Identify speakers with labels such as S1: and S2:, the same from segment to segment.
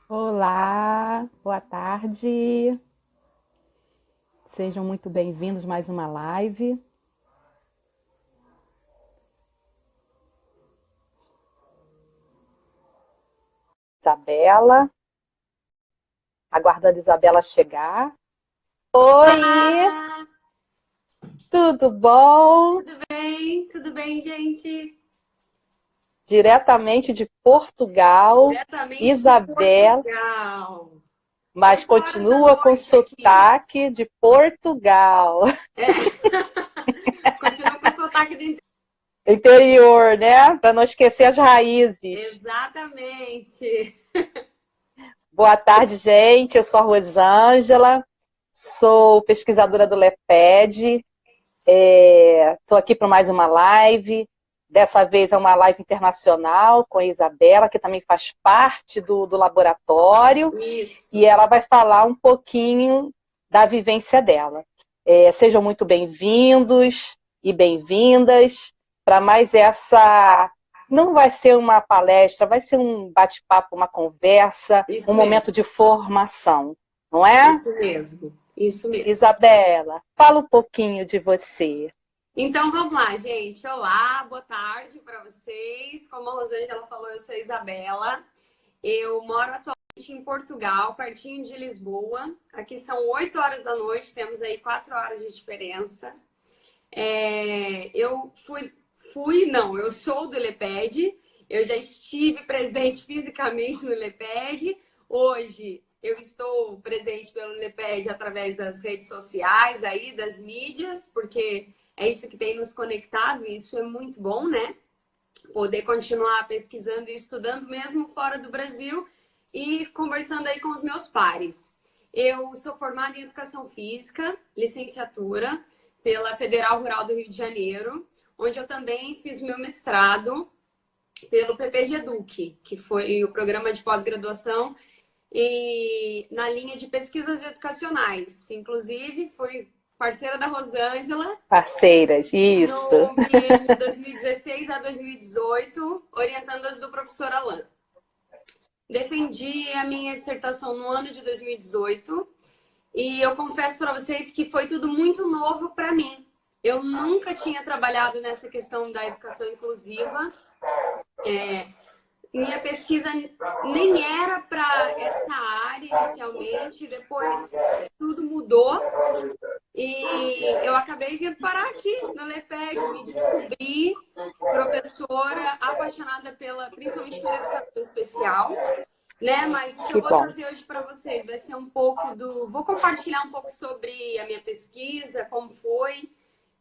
S1: Olá, boa tarde. Sejam muito bem-vindos a mais uma live. Isabela, aguardando a Isabela chegar. Oi,
S2: Olá,
S1: tudo bom?
S2: tudo bem? Tudo bem, gente?
S1: Diretamente de Portugal,
S2: Diretamente de
S1: Isabela,
S2: Portugal.
S1: mas
S2: 8 horas da
S1: continua com
S2: noite aqui.
S1: sotaque de Portugal.
S2: É. Continua com o sotaque do
S1: Interior, né? Para não esquecer as raízes.
S2: Exatamente.
S1: Boa tarde, gente. Eu sou a Rosângela, sou pesquisadora do LEPED. Estou aqui para mais uma live. Dessa vez é uma live internacional com a Isabela, que também faz parte do laboratório, e
S2: Isso.
S1: ela vai falar um pouquinho da vivência dela. Sejam muito bem-vindos e bem-vindas para mais essa. Não vai ser uma palestra, vai ser um bate-papo, uma conversa, um
S2: Isso
S1: momento
S2: mesmo.
S1: de formação, não é?
S2: Isso mesmo. Isso mesmo.
S1: Isabela, fala um pouquinho de você.
S2: Então vamos lá, gente. Olá, boa tarde para vocês. Como a Rosângela falou, eu sou a Isabela. Eu moro atualmente em Portugal, pertinho de Lisboa. Aqui são 8 horas da noite, temos aí 4 horas de diferença. Eu sou do LEPED. Eu já estive presente fisicamente no LEPED. Hoje eu estou presente pelo LEPED através das redes sociais, aí, das mídias, porque é isso que tem nos conectado e isso é muito bom, né? Poder continuar pesquisando e estudando mesmo fora do Brasil e conversando aí com os meus pares. Eu sou formada em Educação Física, licenciatura, pela Federal Rural do Rio de Janeiro, onde eu também fiz meu mestrado pelo PPG-EDUC, que foi o programa de pós-graduação e na linha de pesquisas educacionais. Inclusive, fui parceira da Rosângela
S1: Parceiras, isso.
S2: no biênio 2016 a 2018, orientando as do professor Alain. Defendi a minha dissertação no ano de 2018 e eu confesso para vocês que foi tudo muito novo para mim. Eu nunca tinha trabalhado nessa questão da educação inclusiva. Minha pesquisa nem era para essa área inicialmente, depois tudo mudou e eu acabei vindo parar aqui no LEPED, me descobri professora apaixonada principalmente pela educação especial, né? Mas o que eu
S1: Que
S2: vou
S1: bom.
S2: trazer hoje para vocês vai ser um pouco vou compartilhar um pouco sobre a minha pesquisa, como foi,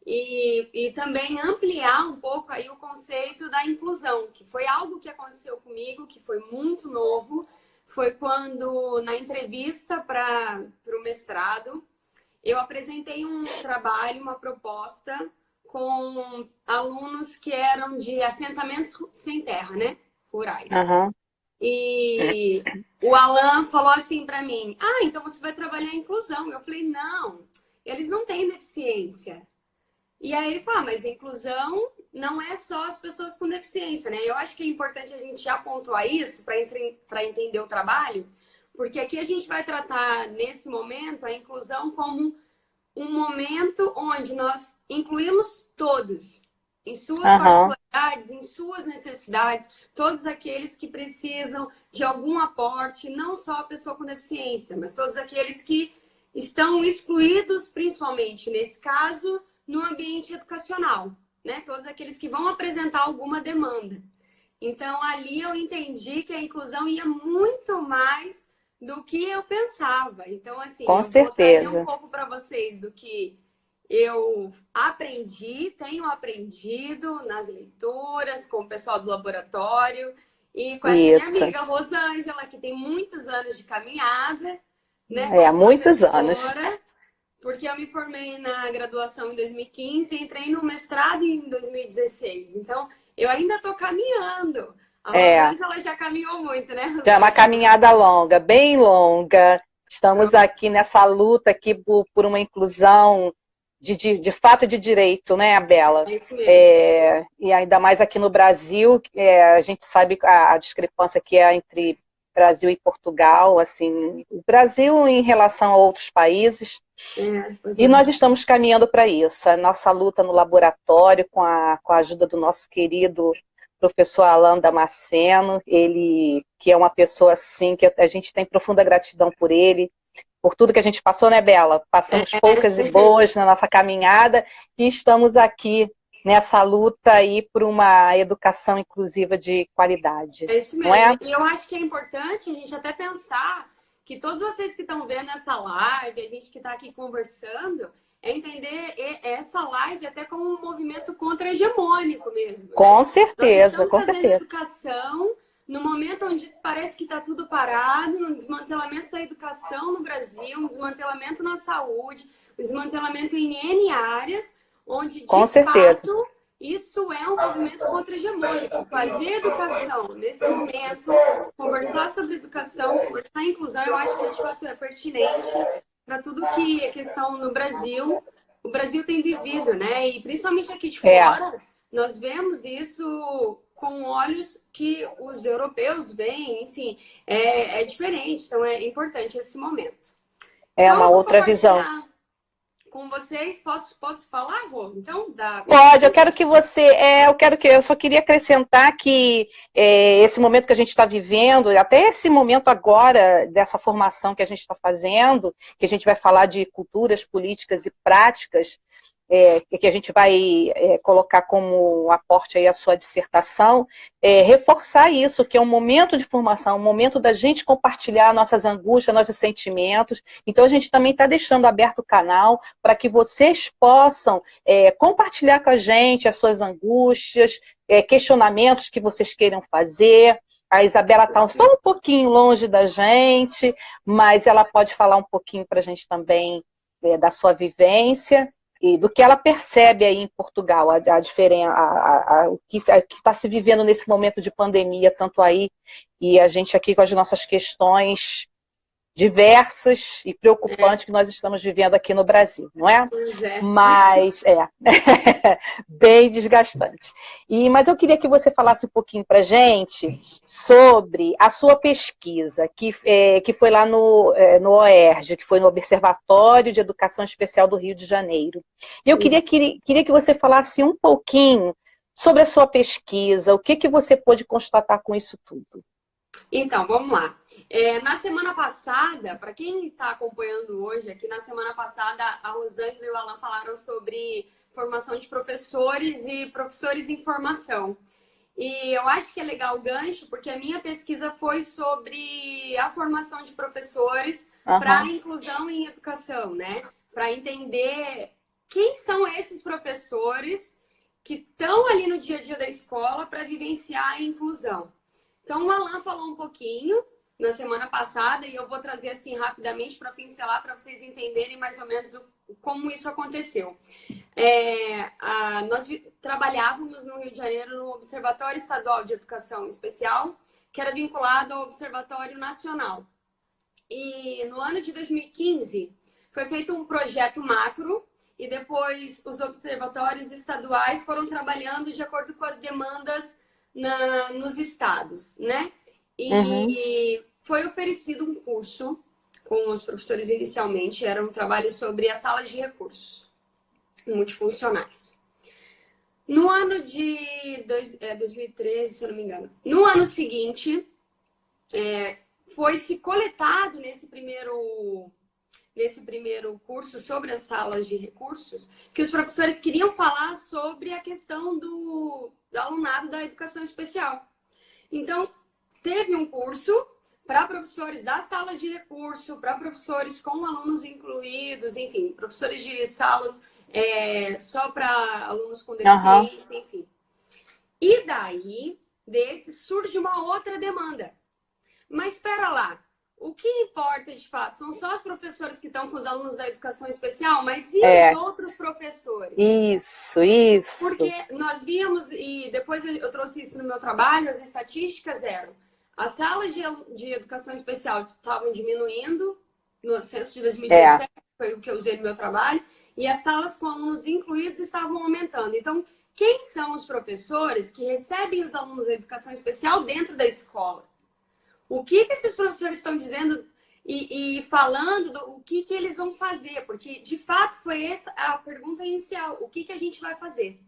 S2: e também ampliar um pouco aí o conceito da inclusão, que foi algo que aconteceu comigo, que foi muito novo. Foi quando, na entrevista para o mestrado, eu apresentei um trabalho, uma proposta com alunos que eram de assentamentos sem terra, né? Rurais.
S1: Uhum.
S2: E o Alan falou assim para mim: Ah, então você vai trabalhar a inclusão. Eu falei: Não, eles não têm deficiência. E aí ele falou: Mas inclusão não é só as pessoas com deficiência, né? Eu acho que é importante a gente já pontuar isso para entender o trabalho, porque aqui a gente vai tratar nesse momento a inclusão como um momento onde nós incluímos todos, em suas
S1: Uhum.
S2: particularidades, em suas necessidades, todos aqueles que precisam de algum aporte, não só a pessoa com deficiência, mas todos aqueles que estão excluídos, principalmente nesse caso, no ambiente educacional, né? Todos aqueles que vão apresentar alguma demanda. Então, ali eu entendi que a inclusão ia muito mais do que eu pensava. Então, assim,
S1: Com
S2: eu vou trazer um
S1: certeza.
S2: pouco para vocês do que eu aprendi, tenho aprendido nas leituras, com o pessoal do laboratório e com essa minha
S1: Isso.
S2: amiga Rosângela, que tem muitos anos de caminhada, né, como
S1: Há muitos anos.
S2: professora, porque eu me formei na graduação em 2015 e entrei no mestrado em 2016. Então, eu ainda estou caminhando. A
S1: É,
S2: Rosângela já caminhou muito, né,
S1: já é uma
S2: Rosângela?
S1: caminhada longa, bem longa. Estamos
S2: Pronto,
S1: aqui nessa luta aqui por uma inclusão de fato de direito, né, Bela?
S2: é isso mesmo.
S1: E ainda mais aqui no Brasil, a gente sabe a discrepância que é entre Brasil e Portugal, assim, o Brasil em relação a outros países. E nós estamos caminhando para isso. A nossa luta no laboratório, com a ajuda do nosso querido professor Alain Damasceno, ele que é uma pessoa assim, que a gente tem profunda gratidão por ele, por tudo que a gente passou, né, Bela? Passamos poucas e boas na nossa caminhada e estamos aqui nessa luta aí por uma educação inclusiva de qualidade.
S2: É isso mesmo.
S1: Não é?
S2: E eu acho que é importante a gente até pensar que todos vocês que estão vendo essa live, a gente que está aqui conversando, é entender essa live até como um movimento contra-hegemônico mesmo.
S1: Com
S2: né?
S1: certeza,
S2: Nós
S1: com
S2: estamos fazendo
S1: certeza.
S2: educação no momento onde parece que está tudo parado, um desmantelamento da educação no Brasil, um desmantelamento na saúde, um desmantelamento em N áreas, onde, de
S1: Com certeza.
S2: fato, isso é um movimento contra-hegemônico. Fazer educação nesse momento, conversar sobre educação, conversar em inclusão, eu acho que de fato é pertinente para tudo que a questão no Brasil, o Brasil tem vivido, né? E principalmente aqui de fora, nós vemos isso com olhos que os europeus veem, enfim, é diferente. Então é importante esse momento.
S1: É
S2: então,
S1: uma outra visão.
S2: Com vocês, posso falar, Rô? Então,
S1: Pode, eu só queria acrescentar que esse momento que a gente está vivendo, até esse momento agora, dessa formação que a gente está fazendo, que a gente vai falar de culturas, políticas e práticas, que a gente vai colocar como aporte aí a sua dissertação, reforçar isso, que é um momento de formação, um momento da gente compartilhar nossas angústias, nossos sentimentos. Então, a gente também está deixando aberto o canal para que vocês possam compartilhar com a gente as suas angústias, questionamentos que vocês queiram fazer. A Isabela está só um pouquinho longe da gente, mas ela pode falar um pouquinho para a gente também da sua vivência e do que ela percebe aí em Portugal, a diferença, o que está se vivendo nesse momento de pandemia, tanto aí, e a gente aqui com as nossas questões diversas e preocupantes que nós estamos vivendo aqui no Brasil, não é?
S2: Pois é.
S1: Mas bem desgastante. Mas eu queria que você falasse um pouquinho para a gente sobre a sua pesquisa, que foi lá no OERJ, que foi no Observatório de Educação Especial do Rio de Janeiro. E eu queria que você falasse um pouquinho sobre a sua pesquisa, o que você pôde constatar com isso tudo.
S2: Então, vamos lá. Na semana passada, para quem está acompanhando hoje aqui, na semana passada a Rosângela e o Alan falaram sobre formação de professores e professores em formação. E eu acho que é legal o gancho, porque a minha pesquisa foi sobre a formação de professores para a inclusão em educação, né? Para entender quem são esses professores que estão ali no dia a dia da escola para vivenciar a inclusão. Então, o Alan falou um pouquinho na semana passada e eu vou trazer assim rapidamente para pincelar para vocês entenderem mais ou menos como isso aconteceu. Nós trabalhávamos no Rio de Janeiro no Observatório Estadual de Educação Especial, que era vinculado ao Observatório Nacional. E no ano de 2015 foi feito um projeto macro e depois os observatórios estaduais foram trabalhando de acordo com as demandas nos estados, né? E foi oferecido um curso com os professores inicialmente, era um trabalho sobre as salas de recursos multifuncionais. No ano de 2013, se eu não me engano, no ano seguinte, foi-se coletado nesse primeiro curso sobre as salas de recursos, que os professores queriam falar sobre a questão do alunado da educação especial. Então, teve um curso para professores das salas de recurso, para professores com alunos incluídos, enfim, professores de salas só para alunos com deficiência, enfim. E daí, surge uma outra demanda. Mas espera lá, o que importa de fato são só os professores que estão com os alunos da educação especial, mas e os outros professores?
S1: Isso.
S2: Porque nós víamos, e depois eu trouxe isso no meu trabalho, as estatísticas eram: as salas de educação especial estavam diminuindo no censo de 2017, foi o que eu usei no meu trabalho, e as salas com alunos incluídos estavam aumentando. Então, quem são os professores que recebem os alunos da educação especial dentro da escola? O que esses professores estão dizendo e falando o que eles vão fazer? Porque, de fato, foi essa a pergunta inicial. O que a gente vai fazer?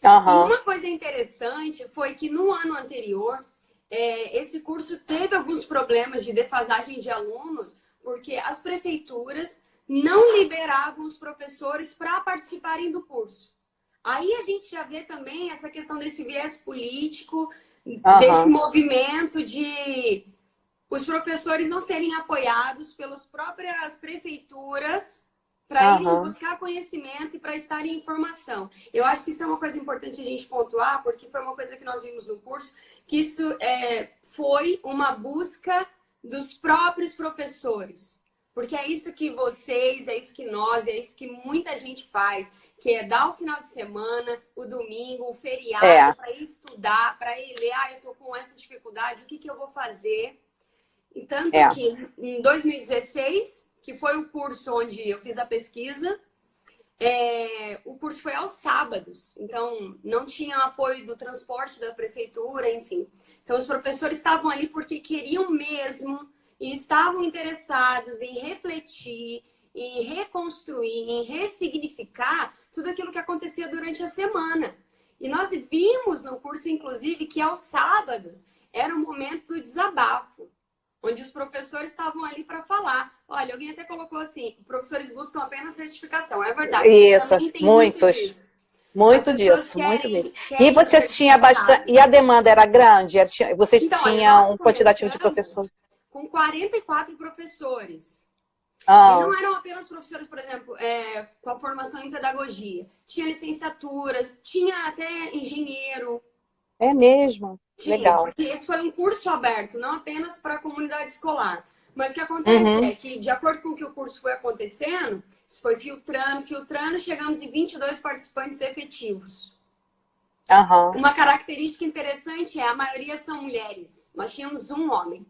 S2: E uma coisa interessante foi que no ano anterior, esse curso teve alguns problemas de defasagem de alunos, porque as prefeituras não liberavam os professores para participarem do curso. Aí a gente já vê também essa questão desse viés político, desse movimento de os professores não serem apoiados pelas próprias prefeituras para irem buscar conhecimento e para estarem em formação. Eu acho que isso é uma coisa importante a gente pontuar, porque foi uma coisa que nós vimos no curso, que isso foi uma busca dos próprios professores. Porque é isso que vocês, é isso que nós, é isso que muita gente faz, que é dar o final de semana, o domingo, o feriado, para ir estudar, para ir ler, eu estou com essa dificuldade, o que eu vou fazer? E tanto que em 2016, que foi o curso onde eu fiz a pesquisa, o curso foi aos sábados, então não tinha apoio do transporte da prefeitura, enfim. Então os professores estavam ali porque queriam mesmo e estavam interessados em refletir, em reconstruir, em ressignificar tudo aquilo que acontecia durante a semana. E nós vimos no curso, inclusive, que aos sábados era um momento do desabafo, onde os professores estavam ali para falar. Olha, alguém até colocou assim, professores buscam apenas certificação. É verdade.
S1: Isso,
S2: tem
S1: muitos.
S2: Disso.
S1: Muito disso, muito mesmo. E você tinha bastante. E a demanda era grande? Vocês
S2: então,
S1: tinham um quantitativo de professores?
S2: Com 44 professores. E não eram apenas professores, por exemplo, com a formação em pedagogia. Tinha licenciaturas, tinha até engenheiro.
S1: É mesmo? Legal.
S2: Porque esse foi um curso aberto, não apenas para a comunidade escolar. Mas o que acontece é que, de acordo com o que o curso foi acontecendo, isso foi filtrando, chegamos em 22 participantes efetivos. Uma característica interessante a maioria são mulheres. Nós tínhamos um homem.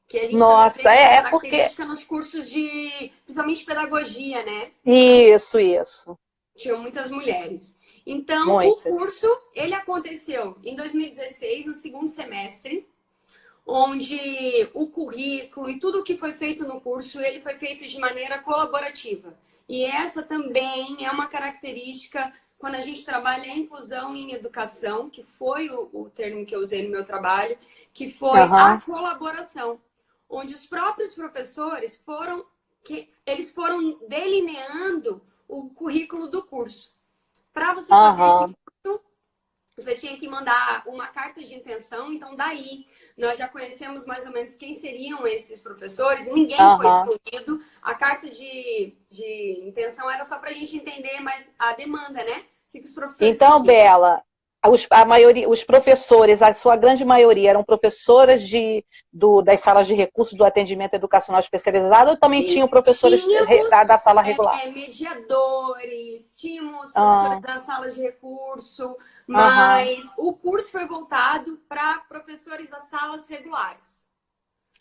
S2: Que a gente característica nos cursos de, principalmente pedagogia, né?
S1: Isso.
S2: Tinham muitas mulheres. Então, o curso, ele aconteceu em 2016, no segundo semestre, onde o currículo e tudo o que foi feito no curso, ele foi feito de maneira colaborativa. E essa também é uma característica quando a gente trabalha a inclusão em educação, que foi o termo que eu usei no meu trabalho, que foi a colaboração, onde os próprios professores foram delineando o currículo do curso. Para você fazer esse curso, você tinha que mandar uma carta de intenção. Então, daí, nós já conhecemos mais ou menos quem seriam esses professores. Ninguém foi escolhido. A carta de intenção era só para a gente entender mais a demanda, né? Que os professores
S1: então, Bela, os professores, a sua grande maioria, eram professoras das salas de recursos do atendimento educacional especializado ou também tinham professores da sala regular?
S2: Mediadores, tínhamos professores das salas de recurso, mas o curso foi voltado para professores das salas regulares.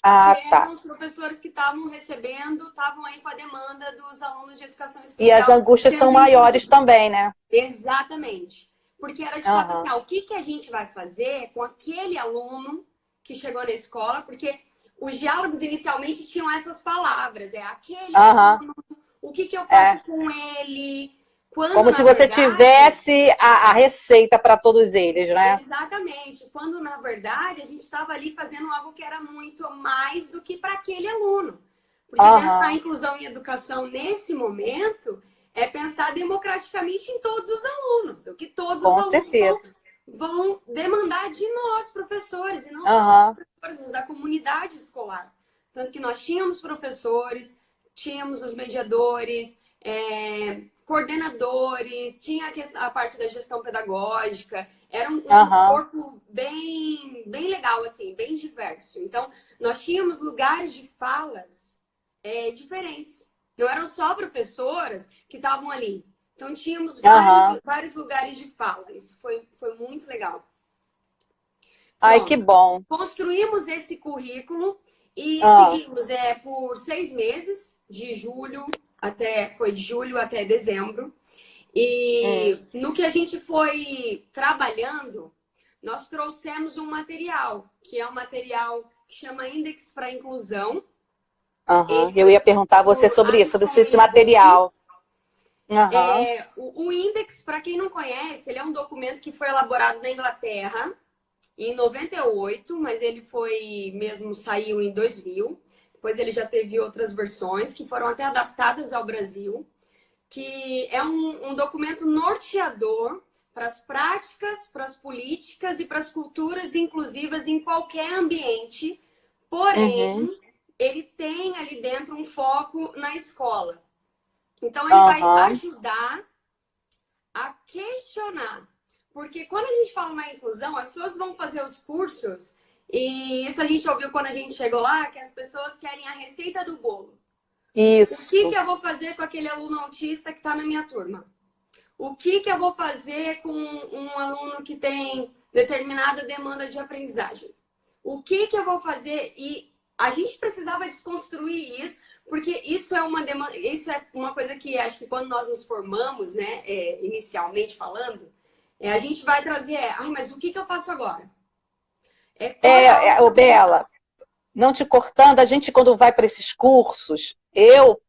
S2: Que eram os professores que estavam recebendo, estavam aí com a demanda dos alunos de educação especial.
S1: E as angústias são maiores também, né?
S2: Exatamente. Porque era de fato assim, o que a gente vai fazer com aquele aluno que chegou na escola? Porque os diálogos inicialmente tinham essas palavras. Aquele aluno, o que eu faço com ele?
S1: Como se você tivesse a receita para todos eles, né?
S2: Exatamente. Quando, na verdade, a gente estava ali fazendo algo que era muito mais do que para aquele aluno. Porque pensar a inclusão em educação nesse momento é pensar democraticamente em todos os alunos. O que todos os alunos vão demandar de nós, professores, e não só os professores, mas da comunidade escolar. Tanto que nós tínhamos professores, tínhamos os mediadores, coordenadores, tinha a parte da gestão pedagógica, era um corpo bem legal, assim, bem diverso. Então, nós tínhamos lugares de falas diferentes. Não eram só professoras que estavam ali. Então, tínhamos vários lugares de fala. Isso foi muito legal.
S1: Ai, que bom.
S2: Construímos esse currículo e seguimos por 6 meses, foi de julho até dezembro. E no que a gente foi trabalhando, nós trouxemos um material, que é um material que chama Index para Inclusão.
S1: Uhum. Eu ia perguntar a você sobre isso, sobre esse material.
S2: O Index, para quem não conhece, ele é um documento que foi elaborado na Inglaterra em 98, mas ele saiu em 2000. Depois ele já teve outras versões que foram até adaptadas ao Brasil, que é um documento norteador para as práticas, para as políticas e para as culturas inclusivas em qualquer ambiente. Porém, ele tem ali dentro um foco na escola. Então, ele vai ajudar a questionar. Porque quando a gente fala na inclusão, as pessoas vão fazer os cursos, e isso a gente ouviu quando a gente chegou lá, que as pessoas querem a receita do bolo.
S1: Isso.
S2: O que eu vou fazer com aquele aluno autista que está na minha turma? O que eu vou fazer com um aluno que tem determinada demanda de aprendizagem? O que eu vou fazer? E a gente precisava desconstruir isso, porque isso é uma coisa que acho que quando nós nos formamos, né, inicialmente falando, a gente vai trazer, mas o que eu faço agora?
S1: Bela, não te cortando, a gente quando vai para esses cursos, eu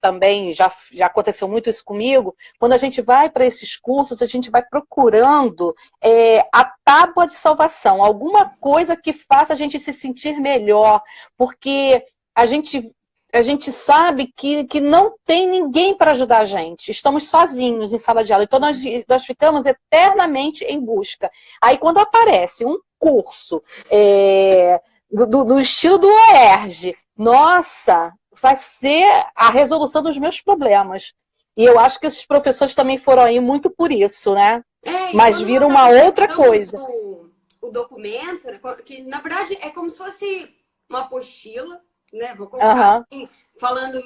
S1: também, já aconteceu muito isso comigo, quando a gente vai para esses cursos, a gente vai procurando a tábua de salvação, alguma coisa que faça a gente se sentir melhor, porque a gente sabe que não tem ninguém para ajudar a gente. Estamos sozinhos em sala de aula. Então, nós ficamos eternamente em busca. Aí, quando aparece um curso do estilo do OERJ, nossa, vai ser a resolução dos meus problemas. E eu acho que esses professores também foram aí muito por isso, né? Mas viram uma outra coisa.
S2: O documento, que na verdade é como se fosse uma apostila, né? Vou colocar assim, falando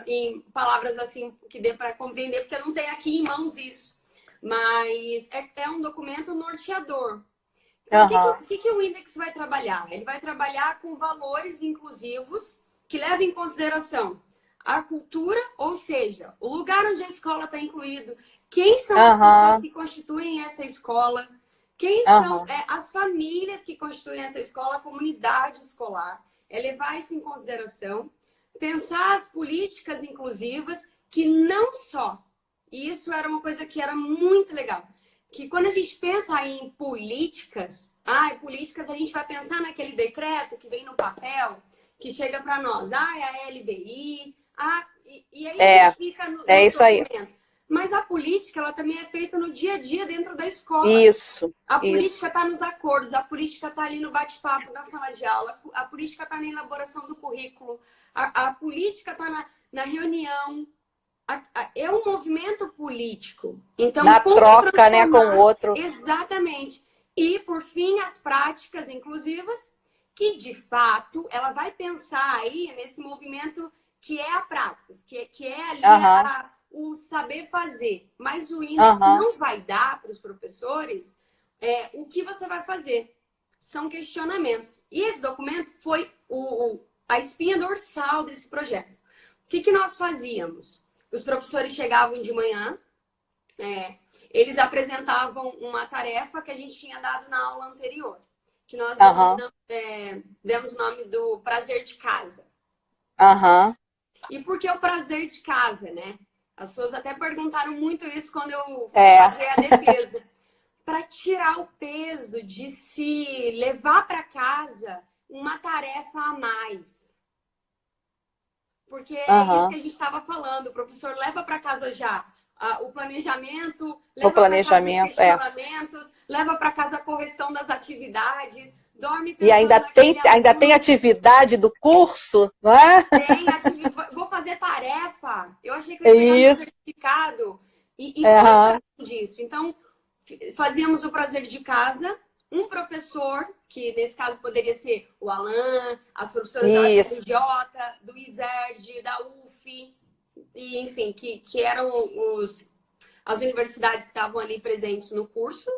S2: em palavras assim que dê para compreender, porque eu não tenho aqui em mãos isso. Mas é um documento norteador. Então, o que o Index vai trabalhar? Ele vai trabalhar com valores inclusivos que levam em consideração a cultura, ou seja, o lugar onde a escola está incluído, quem são as pessoas que constituem essa escola, quem são as famílias que constituem essa escola, a comunidade escolar. Levar isso em consideração, pensar as políticas inclusivas, que não só, e isso era uma coisa que era muito legal, que quando a gente pensa em políticas, políticas a gente vai pensar naquele decreto que vem no papel, que chega para nós, é a LBI, e aí a gente fica nos documentos. Mas a política, ela também é feita no dia a dia dentro da escola.
S1: Isso.
S2: A política está nos acordos, a política está ali no bate-papo da sala de aula, a política está na elaboração do currículo, a política está na reunião. É um movimento político. Então,
S1: na troca, né, com o outro.
S2: Exatamente. E, por fim, as práticas inclusivas, que, de fato, ela vai pensar aí nesse movimento que é a praxis, que é ali o saber fazer. Mas o Index não vai dar para os professores o que você vai fazer. São questionamentos. E esse documento foi a espinha dorsal desse projeto. O que nós fazíamos? Os professores chegavam de manhã, eles apresentavam uma tarefa que a gente tinha dado na aula anterior, que nós demos o nome do prazer de casa. E por que o prazer de casa, né? As pessoas até perguntaram muito isso quando eu fui fazer a defesa. Para tirar o peso de se levar para casa uma tarefa a mais. Porque é isso que a gente estava falando. O professor leva para casa já o planejamento, leva para casa os questionamentos, leva para casa a correção das atividades, dorme pensando.
S1: E ainda tem atividade do curso, não é?
S2: Tem atividade. Vou fazer tarefa. Eu achei que eu ia pegar um certificado. E foi disso. Então, fazíamos o prazer de casa. Um professor, que nesse caso poderia ser o Alan, as professoras da UFRJ, do ISERJ, da UF, e, enfim, que eram as universidades que estavam ali presentes no curso.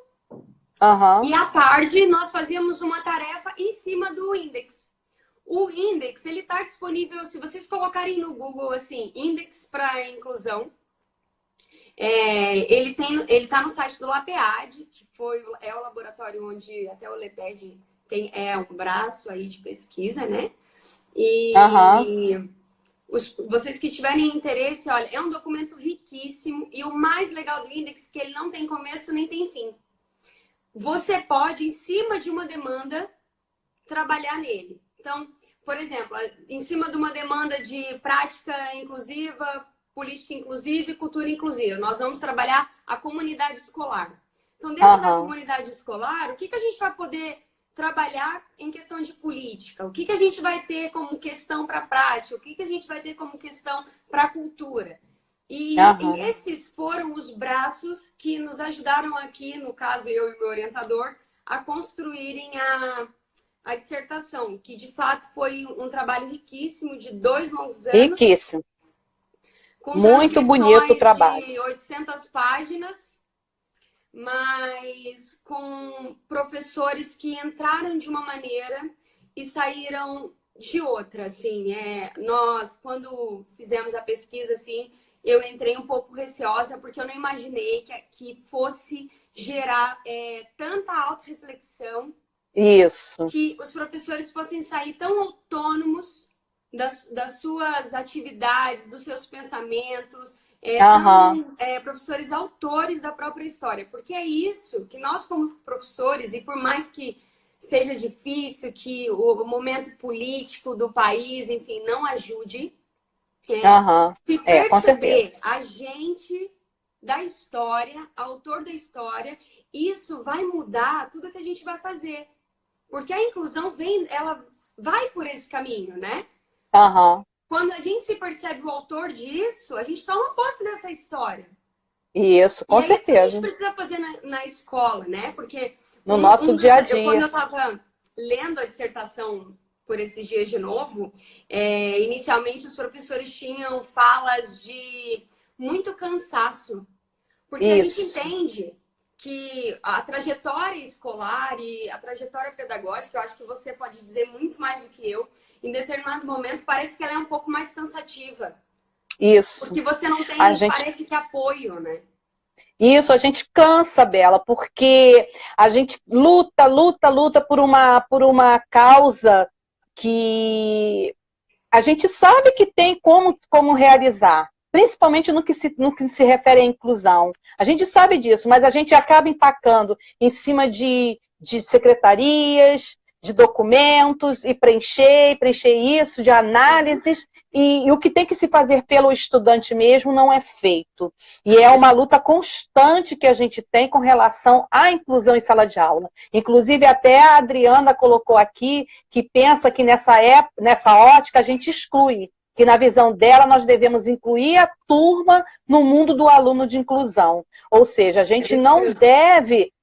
S2: E à tarde nós fazíamos uma tarefa em cima do Index. O Index, ele está disponível, se vocês colocarem no Google assim, Index para Inclusão, Ele está no site do LAPEAD, que é o laboratório onde até o LEPED é um braço aí de pesquisa, né? E vocês que tiverem interesse, olha, é um documento riquíssimo e o mais legal do Index é que ele não tem começo nem tem fim. Você pode, em cima de uma demanda, trabalhar nele. Então, por exemplo, em cima de uma demanda de prática inclusiva, política inclusiva e cultura inclusiva, nós vamos trabalhar a comunidade escolar. Então, dentro da comunidade escolar, o que a gente vai poder trabalhar em questão de política? O que a gente vai ter como questão para prática? O que a gente vai ter como questão para cultura? E esses foram os braços que nos ajudaram aqui, no caso eu e meu orientador, a construírem a dissertação, que de fato foi um trabalho riquíssimo de 2 longos anos.
S1: Riquíssimo. Muito bonito o trabalho.
S2: De 800 páginas, mas com professores que entraram de uma maneira e saíram de outra, assim. Nós, quando fizemos a pesquisa, assim, eu entrei um pouco receosa, porque eu não imaginei que fosse gerar tanta autorreflexão.
S1: Isso.
S2: Que os professores fossem sair tão autônomos das suas atividades, dos seus pensamentos, professores autores da própria história. Porque é isso que nós, como professores, e por mais que seja difícil, que o momento político do país, enfim, não ajude, se perceber agente da história, autor da história, isso vai mudar tudo que a gente vai fazer. Porque a inclusão ela vai por esse caminho, né? Quando a gente se percebe o autor disso, a gente toma posse dessa história.
S1: Isso, com certeza.
S2: Isso que a gente precisa fazer na escola, né? Porque
S1: no nosso dia a dia.
S2: Quando eu estava lendo a dissertação por esses dias de novo, inicialmente os professores tinham falas de muito cansaço. Porque a gente entende que a trajetória escolar e a trajetória pedagógica, eu acho que você pode dizer muito mais do que eu, em determinado momento parece que ela é um pouco mais cansativa.
S1: Isso.
S2: Porque você não tem, parece que apoio, né?
S1: Isso, a gente cansa, Bela, porque a gente luta por uma causa que a gente sabe que tem como realizar. Principalmente no que se refere à inclusão. A gente sabe disso, mas a gente acaba empacando em cima de secretarias, de documentos, e preencher isso, de análises, e o que tem que se fazer pelo estudante mesmo não é feito. E é uma luta constante que a gente tem com relação à inclusão em sala de aula. Inclusive, até a Adriana colocou aqui que pensa que nessa ótica a gente exclui. Que na visão dela nós devemos incluir a turma no mundo do aluno de inclusão. Ou seja, a gente não deve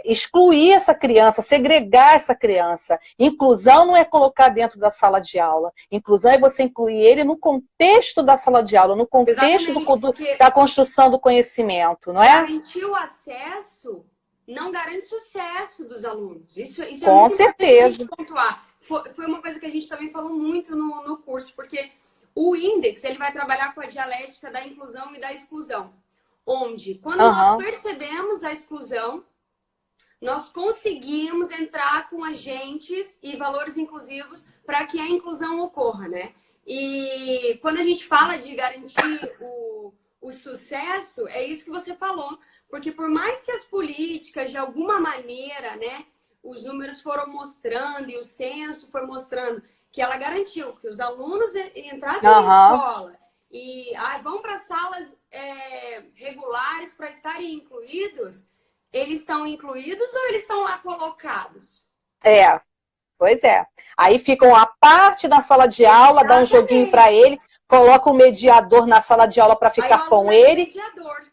S1: excluir essa criança, segregar essa criança. Inclusão não é colocar dentro da sala de aula. Inclusão é você incluir ele no contexto da sala de aula, no contexto da construção do conhecimento, não é?
S2: Garantir o acesso não garante sucesso dos alunos. Isso é
S1: com
S2: muito
S1: certeza.
S2: importante pontuar. Foi uma coisa que a gente também falou muito no curso, porque o Index ele vai trabalhar com a dialética da inclusão e da exclusão. Onde, quando nós percebemos a exclusão, nós conseguimos entrar com agentes e valores inclusivos para que a inclusão ocorra, né? E quando a gente fala de garantir o sucesso, é isso que você falou. Porque por mais que as políticas, de alguma maneira, né, os números foram mostrando e o censo foi mostrando que ela garantiu que os alunos entrassem na escola e vão para salas regulares para estarem incluídos, eles estão incluídos ou eles estão lá colocados?
S1: Pois é. Aí ficam à parte da sala de aula, dá um joguinho para ele, coloca um mediador na sala de aula para ficar com ele.
S2: Mediador.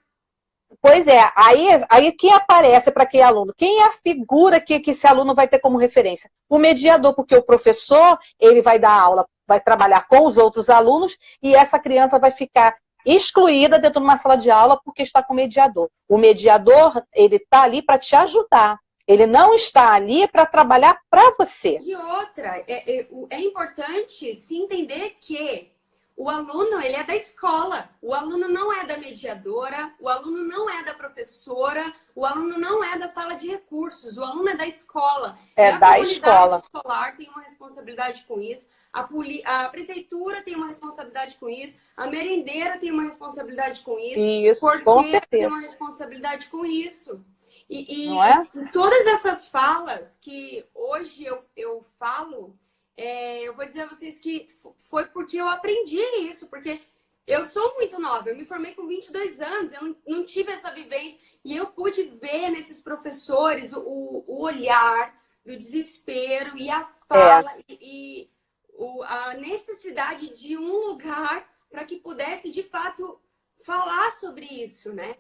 S1: Pois é, aí quem aparece para aquele aluno? Quem é a figura que esse aluno vai ter como referência? O mediador, porque o professor, ele vai dar aula, vai trabalhar com os outros alunos e essa criança vai ficar excluída dentro de uma sala de aula porque está com o mediador. O mediador, ele está ali para te ajudar. Ele não está ali para trabalhar para você.
S2: E outra, é importante se entender que O aluno, ele é da escola. O aluno não é da mediadora, o aluno não é da professora, o aluno não é da sala de recursos, o aluno é da escola.
S1: É da escola.
S2: A comunidade escolar tem uma responsabilidade com isso, a prefeitura tem uma responsabilidade com isso, a merendeira tem uma responsabilidade com isso,
S1: Isso,
S2: o
S1: com
S2: porteiro
S1: certeza.
S2: tem uma responsabilidade com isso.
S1: Não é?
S2: Todas essas falas que hoje eu falo, eu vou dizer a vocês que foi porque eu aprendi isso, porque eu sou muito nova, eu me formei com 22 anos, eu não tive essa vivência, e eu pude ver nesses professores o olhar do desespero e a fala e a necessidade de um lugar para que pudesse, de fato, falar sobre isso, né?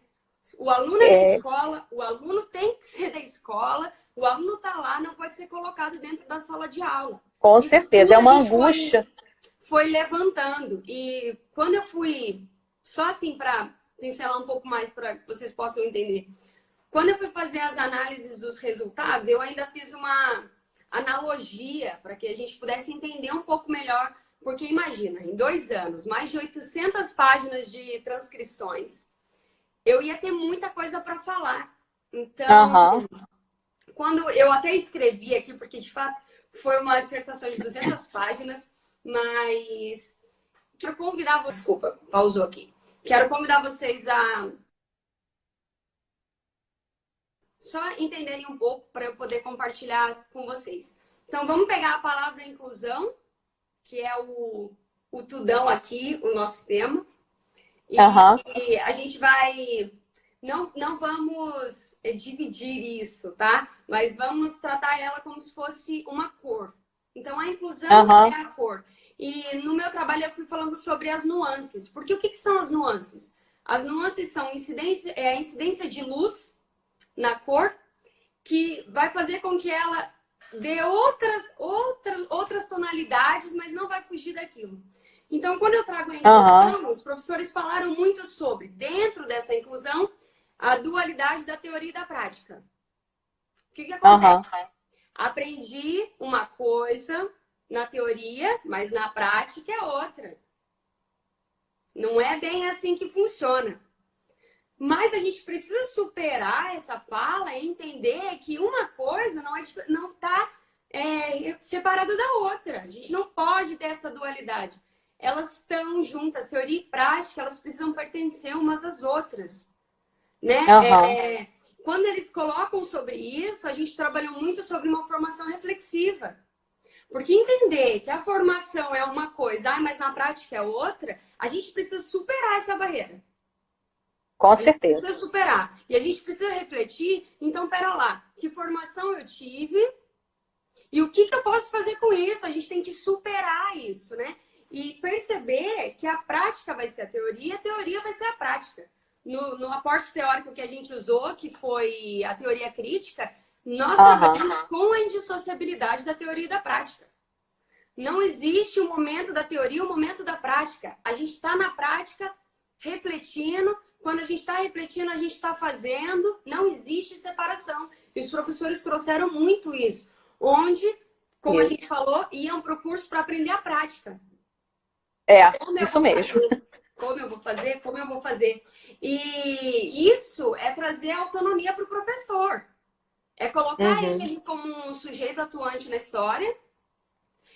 S2: O aluno é da escola, o aluno tem que ser da escola, o aluno está lá, não pode ser colocado dentro da sala de aula.
S1: Com certeza, é uma angústia.
S2: Foi levantando. E quando eu fui, só assim para pincelar um pouco mais para que vocês possam entender, quando eu fui fazer as análises dos resultados, eu ainda fiz uma analogia para que a gente pudesse entender um pouco melhor, porque imagina, em 2 anos, mais de 800 páginas de transcrições, eu ia ter muita coisa para falar. Então, quando eu até escrevi aqui, porque de fato foi uma dissertação de 200 páginas, mas quero convidar vocês... Desculpa, pausou aqui. Quero convidar vocês a só entenderem um pouco para eu poder compartilhar com vocês. Então, vamos pegar a palavra inclusão, que é o tudão aqui, o nosso tema. E a gente vai... Não vamos dividir isso, tá? Mas vamos tratar ela como se fosse uma cor. Então, a inclusão é a cor. E no meu trabalho eu fui falando sobre as nuances. Porque o que são as nuances? As nuances são a incidência de luz na cor, que vai fazer com que ela dê outras tonalidades, mas não vai fugir daquilo. Então, quando eu trago a inclusão, os professores falaram muito sobre, dentro dessa inclusão, a dualidade da teoria e da prática. O que acontece? Aprendi uma coisa na teoria, mas na prática é outra. Não é bem assim que funciona. Mas a gente precisa superar essa fala e entender que uma coisa não está separada da outra. A gente não pode ter essa dualidade. Elas estão juntas, teoria e prática, elas precisam pertencer umas às outras. Né? Quando eles colocam sobre isso, a gente trabalhou muito sobre uma formação reflexiva. Porque entender que a formação é uma coisa, mas na prática é outra, a gente precisa superar essa barreira.
S1: Com certeza.
S2: Precisa superar. E a gente precisa refletir, então, pera lá, que formação eu tive e o que eu posso fazer com isso? A gente tem que superar isso, né? E perceber que a prática vai ser a teoria vai ser a prática. No aporte teórico que a gente usou, que foi a teoria crítica, nós trabalhamos com a indissociabilidade da teoria e da prática. Não existe o momento da teoria e o momento da prática. A gente está na prática, refletindo. Quando a gente está refletindo, a gente está fazendo. Não existe separação. E os professores trouxeram muito isso. Onde, como a gente falou, iam para o curso para aprender a prática.
S1: Isso mesmo.
S2: Como eu vou fazer. E isso é trazer autonomia para o professor. É colocar ele ali como um sujeito atuante na história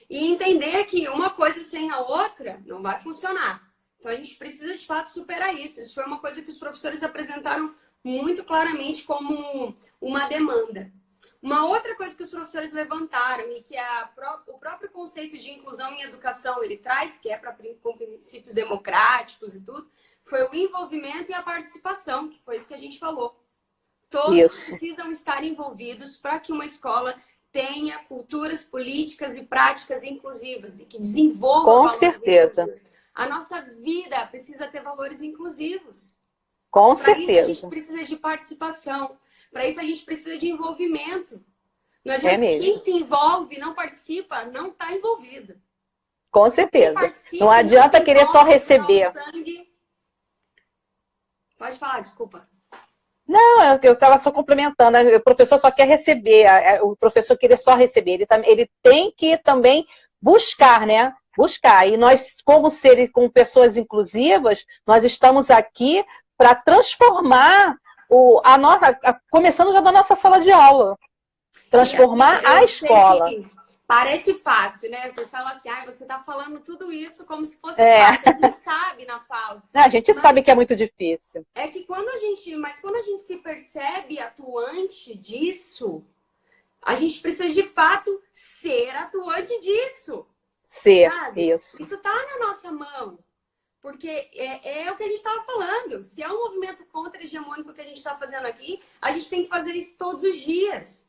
S2: e entender que uma coisa sem a outra não vai funcionar. Então, a gente precisa, de fato, superar isso. Isso foi uma coisa que os professores apresentaram muito claramente como uma demanda. Uma outra coisa que os professores levantaram e que o próprio conceito de inclusão em educação ele traz, que é com princípios democráticos e tudo, foi o envolvimento e a participação, que foi isso que a gente falou. Todos precisam estar envolvidos para que uma escola tenha culturas políticas e práticas inclusivas e que desenvolva valores inclusivos. A nossa vida precisa ter valores inclusivos.
S1: Com certeza.
S2: Para isso a gente precisa de participação. Para isso a gente precisa de envolvimento. Não adianta quem se envolve, não participa, não está envolvido.
S1: Com certeza. Não adianta querer só receber.
S2: Pode falar, desculpa.
S1: Não, eu estava só complementando. O professor só quer receber. O professor querer só receber. Ele tem que também buscar, né? buscar. E nós, como seres, como pessoas inclusivas, nós estamos aqui para transformar a nossa, começando já da nossa sala de aula, transformar a escola.
S2: Parece fácil, né? Você fala assim, você está falando tudo isso como se fosse fácil. A gente sabe na fala.
S1: A gente sabe que é muito difícil.
S2: É que quando a gente se percebe atuante disso, a gente precisa de fato ser atuante disso. Sabe?
S1: Isso.
S2: Isso está na nossa mão. Porque é o que a gente estava falando. Se é um movimento contra-hegemônico que a gente está fazendo aqui, a gente tem que fazer isso todos os dias.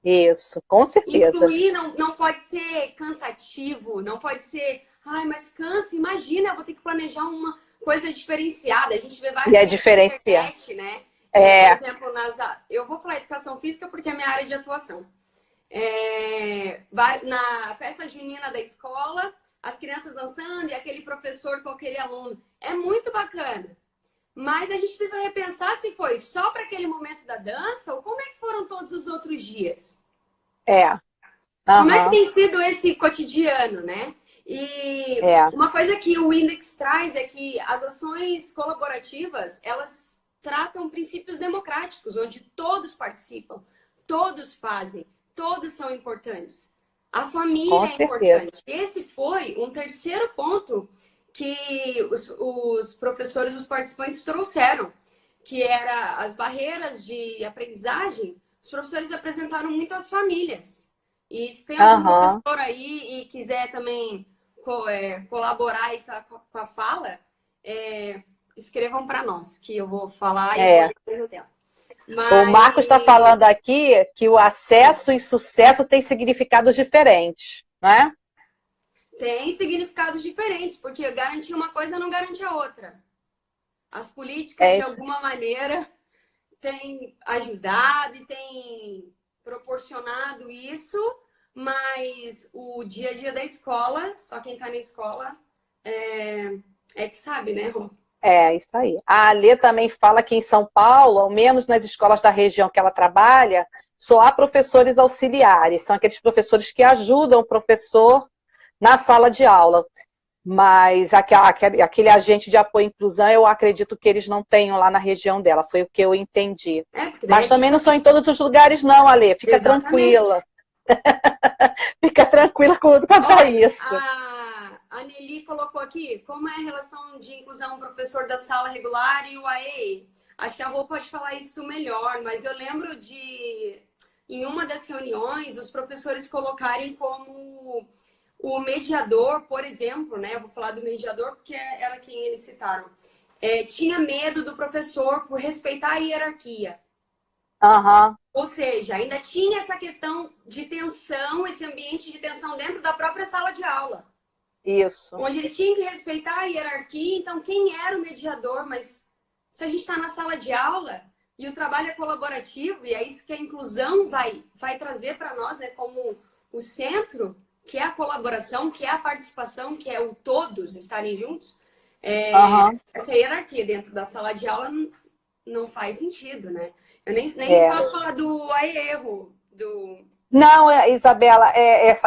S1: Isso, com certeza.
S2: Incluir não pode ser cansativo, não pode ser, mas cansa, imagina, eu vou ter que planejar uma coisa diferenciada. A gente vê vários
S1: diferenciar.
S2: Na internet, né? Por exemplo, eu vou falar educação física porque é minha área de atuação. Na festa junina da escola, as crianças dançando e aquele professor com aquele aluno. É muito bacana. Mas a gente precisa repensar se foi só para aquele momento da dança ou como é que foram todos os outros dias. Como é que tem sido esse cotidiano, né? E uma coisa que o Index traz é que as ações colaborativas, elas tratam princípios democráticos, onde todos participam, todos fazem, todos são importantes. A família é importante. Esse foi um terceiro ponto que os professores, os participantes trouxeram, que era as barreiras de aprendizagem. Os professores apresentaram muito às famílias. E se tem algum professor aí e quiser também colaborar aí com a fala, escrevam para nós, que eu vou falar e depois eu tenho.
S1: O Marcos está falando aqui que o acesso e sucesso têm significados diferentes, não é?
S2: Tem significados diferentes, porque garantir uma coisa não garante a outra. As políticas, de alguma maneira, têm ajudado e têm proporcionado isso, mas o dia a dia da escola, só quem está na escola é que sabe, né, Rô?
S1: Isso aí. A Alê também fala que em São Paulo, ao menos nas escolas da região que ela trabalha, só há professores auxiliares. São aqueles professores que ajudam o professor na sala de aula. Mas aquele agente de apoio à inclusão, eu acredito que eles não tenham lá na região dela. Foi o que eu entendi. Mas também não são em todos os lugares, não, Alê. Fica tranquila. Fica tranquila quanto a isso.
S2: A Nelly colocou aqui, como é a relação de inclusão professor da sala regular e o AE? Acho que a Rô pode falar isso melhor, mas eu lembro em uma das reuniões, os professores colocarem como o mediador, por exemplo, né? Eu vou falar do mediador porque era quem eles citaram. Tinha medo do professor por respeitar a hierarquia. Ou seja, ainda tinha essa questão de tensão, esse ambiente de tensão dentro da própria sala de aula.
S1: Isso.
S2: Onde ele tinha que respeitar a hierarquia, então quem era o mediador? Mas se a gente está na sala de aula e o trabalho é colaborativo, e é isso que a inclusão vai trazer para nós, né, como o centro, que é a colaboração, que é a participação, que é o todos estarem juntos, essa hierarquia dentro da sala de aula não faz sentido, né? Eu nem posso falar do erro,
S1: Não, Isabela,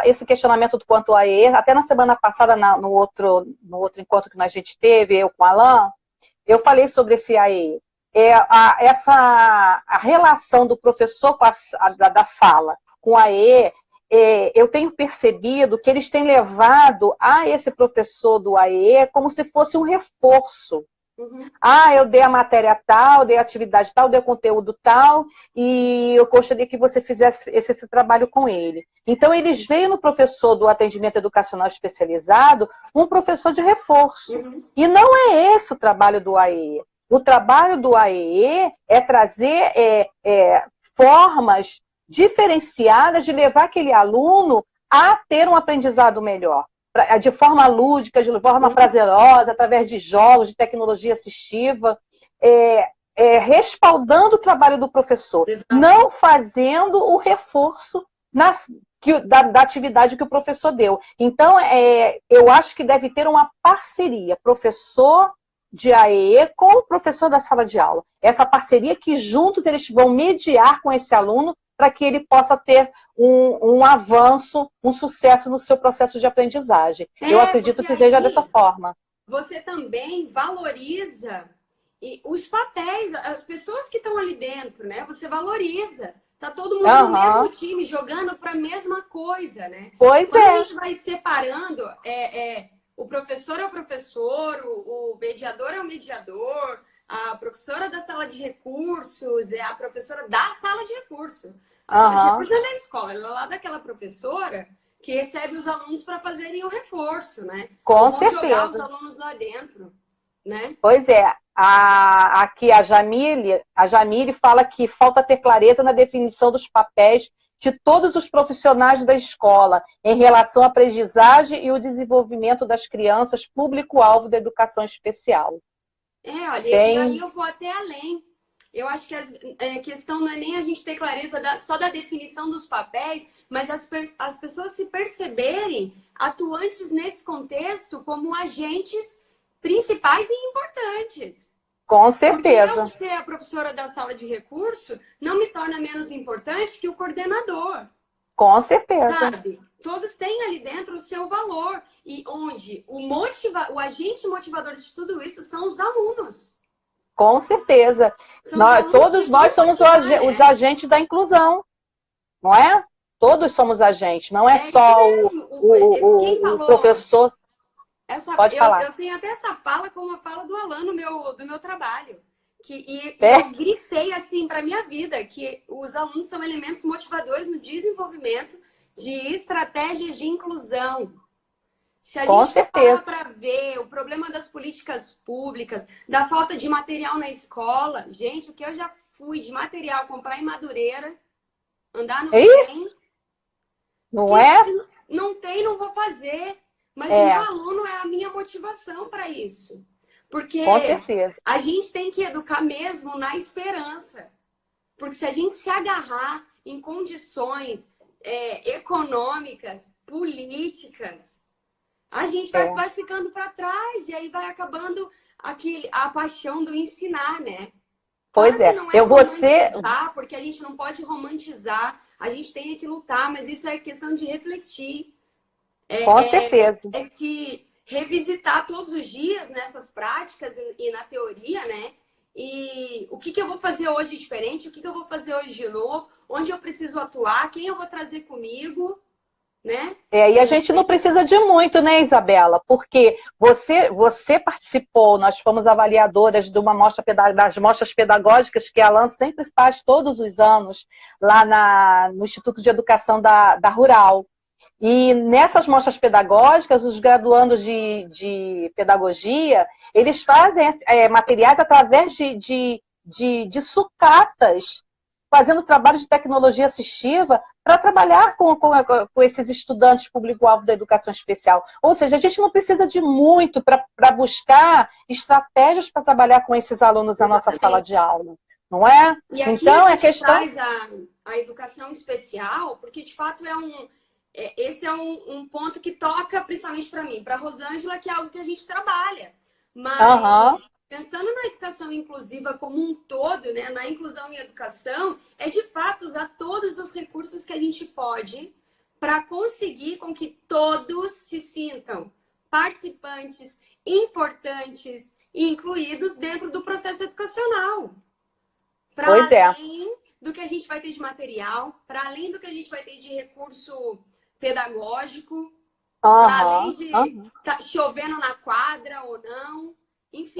S1: esse questionamento do quanto a AE, até na semana passada, no outro encontro que a gente teve, eu com o Alain, eu falei sobre esse AE. A relação do professor da sala com a AE, eu tenho percebido que eles têm levado a esse professor do AE como se fosse um reforço. Eu dei a matéria tal, dei a atividade tal, dei o conteúdo tal, e eu gostaria que você fizesse esse trabalho com ele. Então, eles veem no professor do atendimento educacional especializado um professor de reforço. E não é esse o trabalho do AE. O trabalho do AE é trazer formas diferenciadas de levar aquele aluno a ter um aprendizado melhor. De forma lúdica, de forma prazerosa, através de jogos, de tecnologia assistiva, respaldando o trabalho do professor, não fazendo o reforço da atividade que o professor deu. Então, eu acho que deve ter uma parceria, professor de AE com o professor da sala de aula. Essa parceria que juntos eles vão mediar com esse aluno para que ele possa ter um avanço, um sucesso no seu processo de aprendizagem. Eu acredito que seja dessa forma.
S2: Você também valoriza os papéis, as pessoas que estão ali dentro, né? Você valoriza. Tá todo mundo no mesmo time, jogando para a mesma coisa, né?
S1: Pois
S2: Quando a gente vai separando, o professor é o professor, o mediador é o mediador, a professora da sala de recursos é a professora da sala de recursos. A sala de recursos é da escola, ela é lá daquela professora que recebe os alunos para fazerem o reforço, né?
S1: Com
S2: certeza. Jogar os alunos lá dentro, né?
S1: Pois é. Aqui a Jamile fala que falta ter clareza na definição dos papéis de todos os profissionais da escola em relação à aprendizagem e o desenvolvimento das crianças, público-alvo da educação especial.
S2: Olha, e aí eu vou até além. Eu acho que a questão não é nem a gente ter clareza só da definição dos papéis, mas as pessoas se perceberem atuantes nesse contexto como agentes principais e importantes.
S1: Com certeza.
S2: Porque eu ser a professora da sala de recurso não me torna menos importante que o coordenador.
S1: Com certeza.
S2: Sabe? Todos têm ali dentro o seu valor. E onde o agente motivador de tudo isso são os alunos.
S1: Com certeza. Todos nós somos os agentes da inclusão, não é? Todos somos agentes, não é só o professor. Pode falar.
S2: Eu tenho até essa fala como a fala do Alan do meu trabalho. Eu grifei assim para minha vida, que os alunos são elementos motivadores no desenvolvimento de estratégias de inclusão. Se a gente parar para ver o problema das políticas públicas, da falta de material na escola, gente, o que eu já fui de material comprar em Madureira, andar no trem.
S1: Não é?
S2: Se não tem, não vou fazer. Mas o meu aluno é a minha motivação para isso. Porque a gente tem que educar mesmo na esperança. Porque se a gente se agarrar em condições econômicas, políticas, a gente vai ficando para trás e aí vai acabando a paixão do ensinar, né?
S1: Pois
S2: claro não romantizar, porque a gente não pode romantizar, a gente tem que lutar, mas isso é questão de refletir.
S1: Com certeza.
S2: É se revisitar todos os dias nessas práticas e na teoria, né? E o que eu vou fazer hoje diferente, o que eu vou fazer hoje de novo, onde eu preciso atuar, quem eu vou trazer comigo, né?
S1: E a gente não precisa de muito, né, Isabela? Porque você participou, nós fomos avaliadoras de das mostras pedagógicas que a Alan sempre faz todos os anos, lá no Instituto de Educação da Rural. E nessas mostras pedagógicas, os graduandos de pedagogia, eles fazem materiais através de sucatas, fazendo trabalho de tecnologia assistiva para trabalhar com esses estudantes público-alvo da educação especial. Ou seja, a gente não precisa de muito para buscar estratégias para trabalhar com esses alunos na nossa sala de aula, não é?
S2: E aqui então, a gente traz a educação especial, porque de fato esse é um ponto que toca principalmente para mim, para a Rosângela, que é algo que a gente trabalha. Mas pensando na educação inclusiva como um todo, né, na inclusão em educação, é de fato usar todos os recursos que a gente pode para conseguir com que todos se sintam participantes, importantes e incluídos dentro do processo educacional. Para além do que a gente vai ter de material, para além do que a gente vai ter de recurso pedagógico, para além de tá chovendo na quadra ou não. Enfim,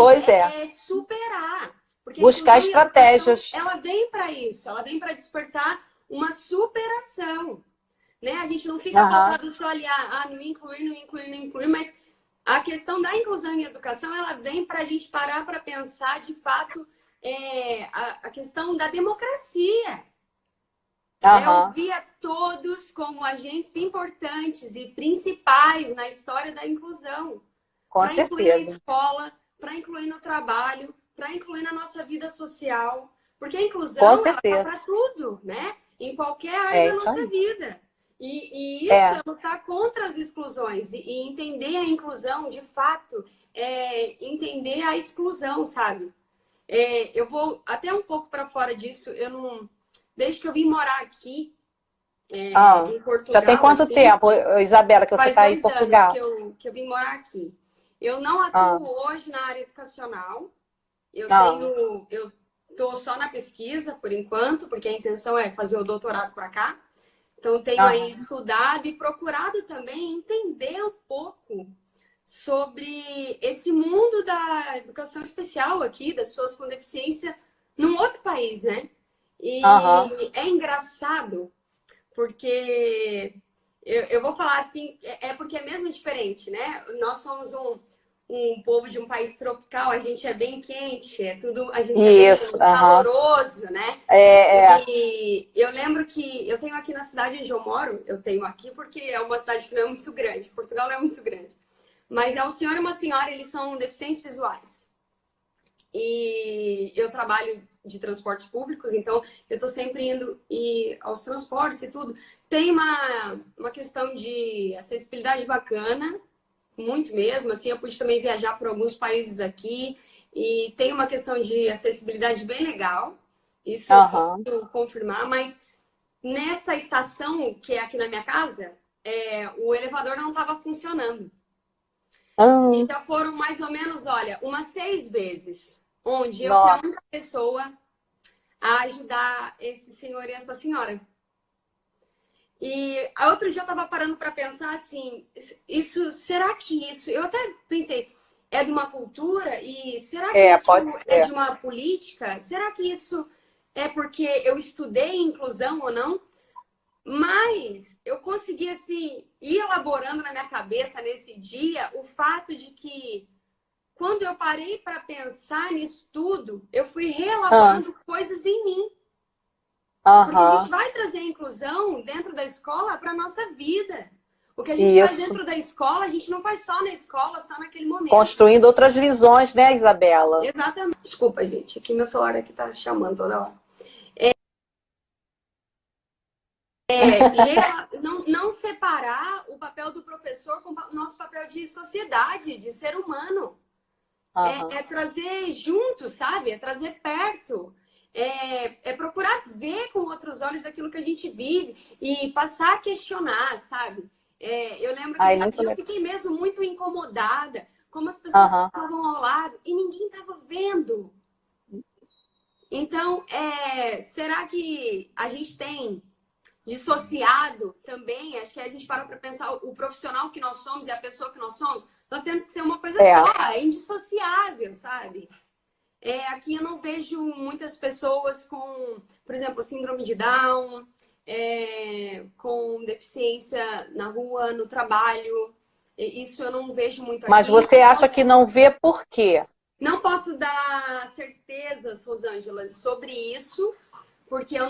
S2: superar. Porque
S1: buscar estratégias.
S2: Ela vem para isso, ela vem para despertar uma superação. Né? A gente não fica pautado só ali, no incluir, mas a questão da inclusão em educação, ela vem para a gente parar para pensar, de fato, a questão da democracia. Ouvir a todos como agentes importantes e principais na história da inclusão.
S1: Com certeza.
S2: Incluir na escola, para incluir no trabalho, para incluir na nossa vida social. Porque a inclusão está para tudo, né? Em qualquer área da nossa vida. E isso é lutar contra as exclusões. E entender a inclusão, de fato, entender a exclusão, sabe? Eu vou até um pouco para fora disso. Desde que eu vim morar aqui,
S1: Ah,
S2: em
S1: já tem
S2: Portugal,
S1: quanto
S2: assim.
S1: tempo, Isabela, que você
S2: Faz
S1: está em
S2: 2 anos
S1: Portugal?
S2: que eu vim morar aqui. Eu não
S1: Ah,
S2: atuo hoje na área educacional.
S1: ah,
S2: Eu estou só na pesquisa por enquanto, porque a intenção é fazer o doutorado para cá. Então, tenho aí
S1: ah,
S2: estudado e procurado também entender um pouco sobre esse mundo da educação especial aqui, das pessoas com deficiência, num outro país, né?
S1: aham,
S2: E é engraçado, porque eu vou falar assim, porque é mesmo diferente, né? Nós somos um povo de um país tropical, a gente é bem quente, a gente é bem
S1: isso, aham,
S2: caloroso, né?
S1: é,
S2: E eu lembro que eu tenho aqui na cidade onde eu moro, eu tenho aqui porque é uma cidade que não é muito grande, Portugal não é muito grande. Mas é um senhor e uma senhora, eles são deficientes visuais. E eu trabalho de transportes públicos, então eu estou sempre indo aos transportes e tudo. Tem uma questão de acessibilidade bacana, muito mesmo. Assim, eu pude também viajar por alguns países aqui e tem uma questão de acessibilidade bem legal. Isso eu
S1: aham,
S2: posso confirmar, mas nessa estação que é aqui na minha casa, o elevador não estava funcionando. E
S1: hum,
S2: já foram mais ou menos, olha, umas 6 vezes, onde eu fui a
S1: nossa,
S2: única pessoa a ajudar esse senhor e essa senhora. E a outro dia eu estava parando para pensar assim, será que isso, eu até pensei, é de uma cultura e será que isso
S1: pode
S2: é
S1: ser,
S2: de uma política? Será que isso é porque eu estudei inclusão ou não? Mas eu consegui assim ir elaborando na minha cabeça nesse dia o fato de que quando eu parei para pensar nisso tudo, eu fui
S1: ah,
S2: reelaborando coisas em mim. Porque a gente
S1: aham,
S2: vai trazer a inclusão dentro da escola para a nossa vida. O que a gente faz
S1: isso,
S2: dentro da escola, a gente não faz só na escola, só naquele momento.
S1: construindo outras visões, né, Isabela?
S2: Exatamente. Desculpa, gente, aqui meu celular aqui tá chamando toda hora. Não separar o papel do professor com o nosso papel de sociedade, de ser humano.
S1: Aham,
S2: É trazer junto, sabe? É trazer perto. É procurar ver com outros olhos aquilo que a gente vive e passar a questionar, sabe? Eu lembro que
S1: ai,
S2: nesse
S1: muito
S2: dia eu
S1: legal,
S2: fiquei mesmo muito incomodada, como as pessoas
S1: aham,
S2: passavam ao lado e ninguém estava vendo. Então, será que a gente tem dissociado também? Acho que a gente para pensar o profissional que nós somos e a pessoa que nós somos. Nós temos que ser uma coisa
S1: é,
S2: só, é indissociável, sabe? Aqui eu não vejo muitas pessoas com, por exemplo, síndrome de Down, com deficiência na rua, no trabalho. Isso eu não vejo muito
S1: mas
S2: aqui.
S1: você acha que não vê por quê?
S2: Não posso dar certezas, Rosângela, sobre isso, porque eu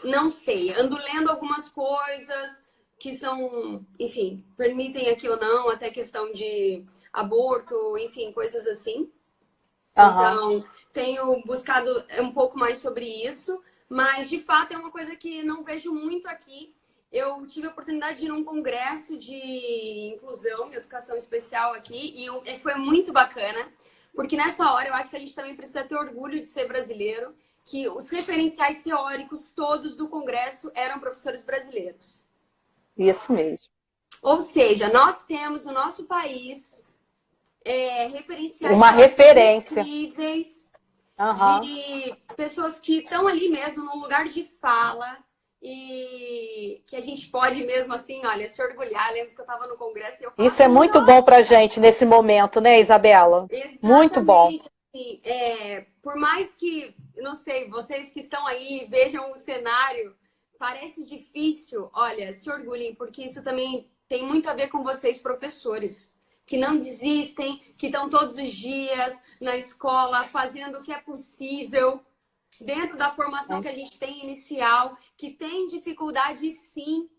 S2: não sei. Ando lendo algumas coisas que são, enfim, permitem aqui ou não, até questão de aborto, enfim, coisas assim.
S1: Aham,
S2: Então, tenho buscado um pouco mais sobre isso, mas de fato é uma coisa que não vejo muito aqui. Eu tive a oportunidade de ir num congresso de inclusão e educação especial aqui e foi muito bacana, porque nessa hora eu acho que a gente também precisa ter orgulho de ser brasileiro, que os referenciais teóricos todos do congresso eram professores brasileiros.
S1: isso mesmo.
S2: Ou seja, nós temos no nosso país referenciais
S1: Uma
S2: teóricos
S1: referência.
S2: incríveis,
S1: Aham.
S2: de pessoas que estão ali mesmo no lugar de fala e que a gente pode mesmo assim, olha, se orgulhar. Eu lembro que eu estava no congresso e eu
S1: Isso é
S2: falava,
S1: muito bom pra
S2: nossa,
S1: gente nesse momento, né, Isabela? Muito bom.
S2: exatamente assim. Por mais que, não sei, vocês que estão aí vejam o cenário, parece difícil, olha, se orgulhem, porque isso também tem muito a ver com vocês, professores, que não desistem, que estão todos os dias na escola fazendo o que é possível dentro da formação que a gente tem inicial, que tem dificuldade sim.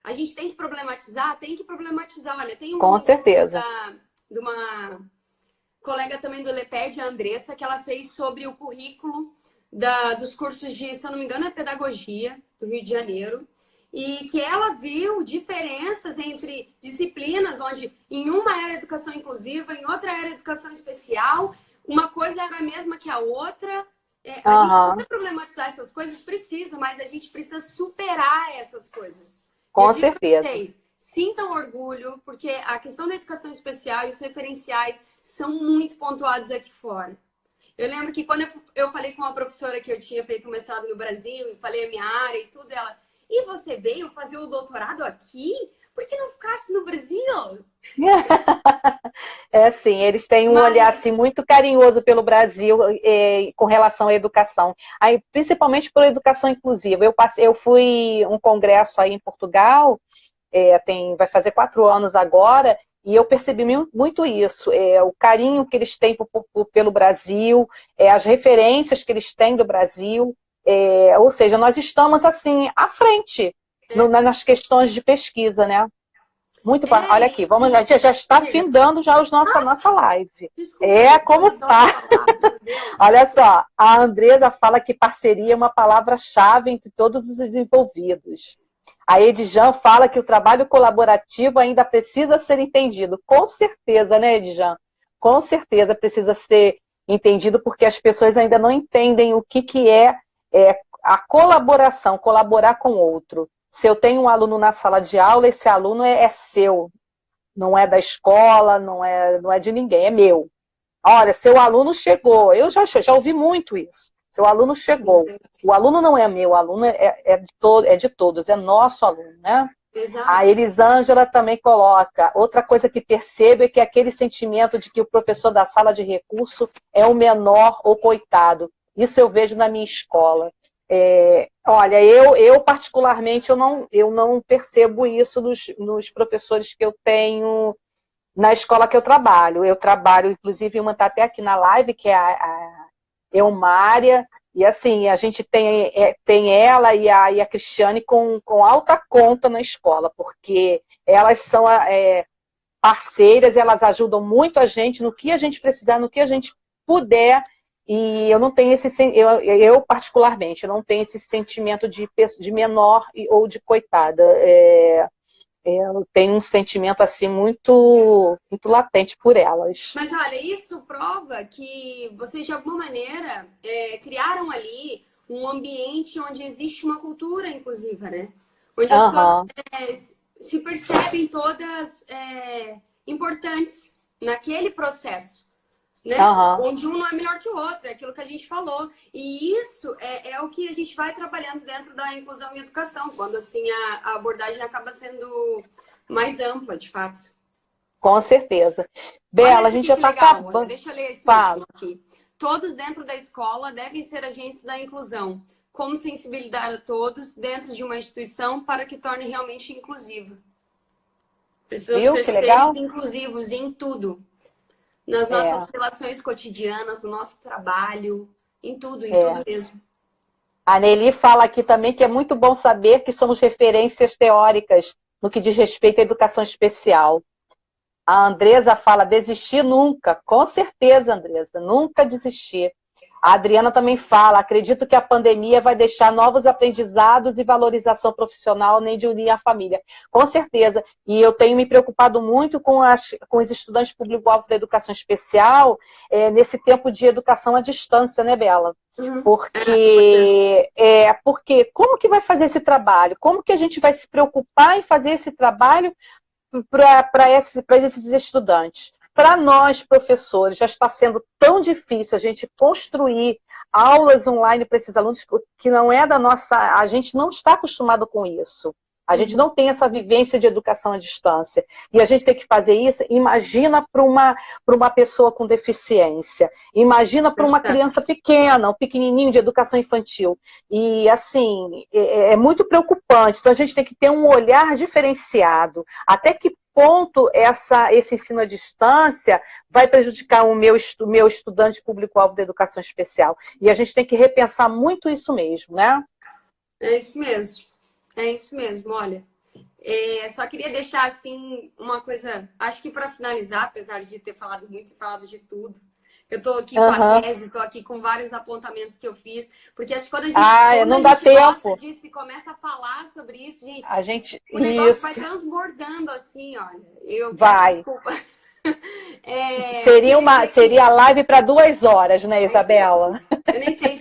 S2: A gente tem que problematizar? Tem que problematizar. Olha, tem um
S1: Com
S2: estudo
S1: certeza.
S2: de uma colega também do LEPED, a Andressa, que ela fez sobre o currículo dos cursos de, se eu não me engano, é pedagogia do Rio de Janeiro. E que ela viu diferenças entre disciplinas, onde em uma era educação inclusiva, em outra era educação especial, uma coisa era a mesma que a outra, A gente
S1: Aham,
S2: precisa problematizar essas coisas, precisa, mas a gente precisa superar essas coisas. E eu
S1: com
S2: digo para
S1: certeza.
S2: vocês, sintam orgulho, porque a questão da educação especial e os referenciais são muito pontuados aqui fora. Eu lembro que quando eu falei com uma professora que eu tinha feito um mestrado no Brasil, e falei a minha área e tudo, ela, e você veio fazer o doutorado aqui? Por que não ficasse no Brasil?
S1: É assim, eles têm um olhar
S2: Mas
S1: assim, muito carinhoso pelo Brasil com relação à educação. Aí, principalmente pela educação inclusiva. Eu fui um congresso aí em Portugal, vai fazer 4 anos agora, e eu percebi muito isso, o carinho que eles têm pelo Brasil, as referências que eles têm do Brasil, ou seja, nós estamos assim à frente nas questões de pesquisa, né? Olha aqui, a gente já está
S2: amiga,
S1: findando já a nossa live.
S2: desculpa,
S1: É
S2: gente, eu
S1: como
S2: adoro
S1: tá.
S2: falar, meu Deus.
S1: Olha só, a Andresa fala que parceria é uma palavra-chave entre todos os envolvidos. A Edjan fala que o trabalho colaborativo ainda precisa ser entendido. Com certeza, né, Edjan? Com certeza precisa ser entendido, porque as pessoas ainda não entendem o que é a colaboração, colaborar com o outro. Se eu tenho um aluno na sala de aula, esse aluno é seu, não é da escola, não é de ninguém, é meu. Olha, seu aluno chegou. Eu já ouvi muito isso. Seu aluno chegou. O aluno não é meu, o aluno é de todos, é nosso aluno, né? A
S2: Exato.
S1: Elisângela também coloca. Outra coisa que percebo é que aquele sentimento de que o professor da sala de recurso é o menor ou coitado. Isso eu vejo na minha escola. Olha, eu particularmente eu não percebo isso nos professores que eu tenho na escola que eu trabalho. Eu trabalho, inclusive, uma está até aqui na live, que é a Eumária, e assim, a gente tem ela e a Cristiane com alta conta na escola, porque elas são parceiras, elas ajudam muito a gente no que a gente precisar, no que a gente puder, e eu não tenho eu particularmente, eu não tenho esse sentimento de menor ou de coitada. Eu tenho um sentimento assim muito latente por elas.
S2: Mas olha, isso prova que vocês de alguma maneira criaram ali um ambiente onde existe uma cultura inclusiva, né? Onde as pessoas
S1: Aham,
S2: se percebem todas importantes naquele processo, né?
S1: aham.
S2: Onde um não é melhor que o outro, é aquilo que a gente falou. E isso é o que a gente vai trabalhando dentro da inclusão e educação, quando assim a abordagem acaba sendo mais ampla, de fato.
S1: Com certeza.
S2: Olha
S1: Bela, a
S2: isso
S1: gente
S2: aqui
S1: já
S2: que
S1: está
S2: legal, olha,
S1: acabando.
S2: deixa eu ler esse
S1: Fala.
S2: último aqui. Todos dentro da escola devem ser agentes da inclusão, como sensibilidade a todos dentro de uma instituição para que torne realmente inclusiva. Precisamos
S1: Viu
S2: ser
S1: que
S2: seres
S1: legal?
S2: inclusivos em tudo, nas nossas
S1: É,
S2: relações cotidianas, no nosso trabalho, em tudo
S1: é.
S2: mesmo.
S1: A Nelly fala aqui também que é muito bom saber que somos referências teóricas no que diz respeito à educação especial. A Andresa fala, desistir nunca. Com certeza, Andresa, nunca desistir. A Adriana também fala, acredito que a pandemia vai deixar novos aprendizados e valorização profissional, nem de unir a família. Com certeza. E eu tenho me preocupado muito com os estudantes público-alvo da educação especial nesse tempo de educação à distância, né, Bela?
S2: Uhum. Importante.
S1: Porque como que vai fazer esse trabalho? Como que a gente vai se preocupar em fazer esse trabalho para esses estudantes? Para nós, professores, já está sendo tão difícil a gente construir aulas online para esses alunos que não é da nossa. A gente não está acostumado com isso. A gente
S2: Uhum.
S1: não tem essa vivência de educação à distância. E a gente tem que fazer isso. Imagina para uma pessoa com deficiência. Imagina para uma criança pequena, um pequenininho de educação infantil. E, assim, é muito preocupante. Então, a gente tem que ter um olhar diferenciado. Até que ponto esse ensino à distância vai prejudicar o meu estudante público-alvo da educação especial? E a gente tem que repensar muito isso mesmo, né?
S2: É isso mesmo. É isso mesmo, olha. Só queria deixar assim uma coisa, acho que para finalizar, apesar de ter falado muito e falado de tudo, eu estou aqui com a
S1: Aham.
S2: tese, estou aqui com vários apontamentos que eu fiz, porque acho que quando a
S1: Não dá
S2: gente gosta
S1: tempo.
S2: disso e começa a falar sobre isso, gente,
S1: A gente.
S2: o negócio vai
S1: Isso.
S2: transbordando assim, olha. Eu peço
S1: Vai.
S2: desculpa.
S1: Seria a live para 2 horas, né, Isabela?
S2: Eu nem sei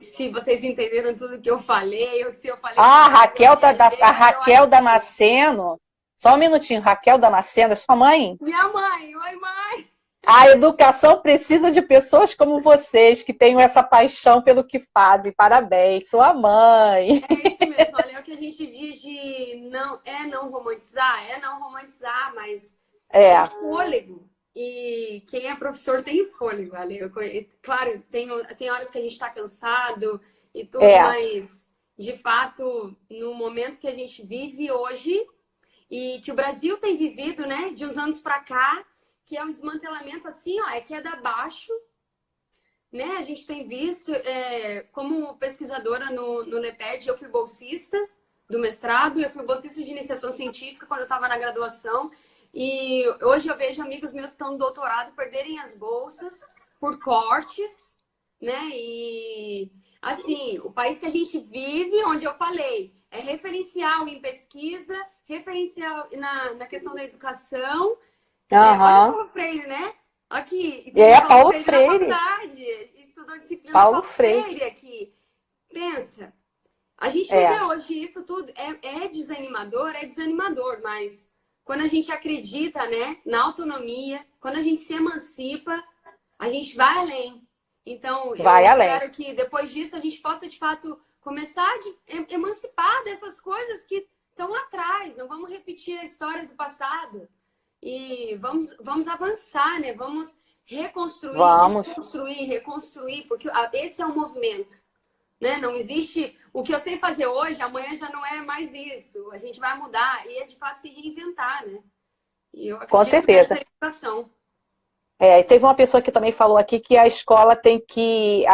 S2: se vocês entenderam tudo que eu falei, ou se eu falei...
S1: Ah, a Raquel Damasceno. Só um minutinho, Raquel Damasceno, é sua mãe?
S2: Minha mãe, oi mãe!
S1: A educação precisa de pessoas como vocês, que tenham essa paixão pelo que fazem. Parabéns, sua mãe.
S2: É isso mesmo, olha, é o que a gente diz de não romantizar, mas é fôlego. E quem é professor tem fôlego, olha. Claro, tem horas que a gente está cansado e tudo, mas de fato, no momento que a gente vive hoje e que o Brasil tem vivido, né, de uns anos para cá, que é um desmantelamento assim, ó, é queda abaixo, né? A gente tem visto, como pesquisadora no LEPED, eu fui bolsista do mestrado, eu fui bolsista de iniciação científica quando eu estava na graduação, e hoje eu vejo amigos meus que estão no doutorado perderem as bolsas por cortes, né? E, assim, o país que a gente vive, onde eu falei, é referencial em pesquisa, referencial na questão da educação. Olha o Paulo Freire, né? Aqui.
S1: Paulo Freire.
S2: Na faculdade, estudou disciplina Paulo Freire aqui. Pensa, a gente vê hoje isso tudo. É desanimador, mas quando a gente acredita, né, na autonomia, quando a gente se emancipa, a gente vai além. Então, espero que depois disso a gente possa, de fato, começar a emancipar dessas coisas que estão lá atrás. Não vamos repetir a história do passado. E vamos avançar, né? Vamos reconstruir, desconstruir, reconstruir, porque esse é o movimento, né? Não existe... O que eu sei fazer hoje, amanhã já não é mais isso. A gente vai mudar e é, de fato, se reinventar, né? E eu acredito
S1: com certeza.
S2: nessa educação.
S1: E teve uma pessoa que também falou aqui que a escola tem que...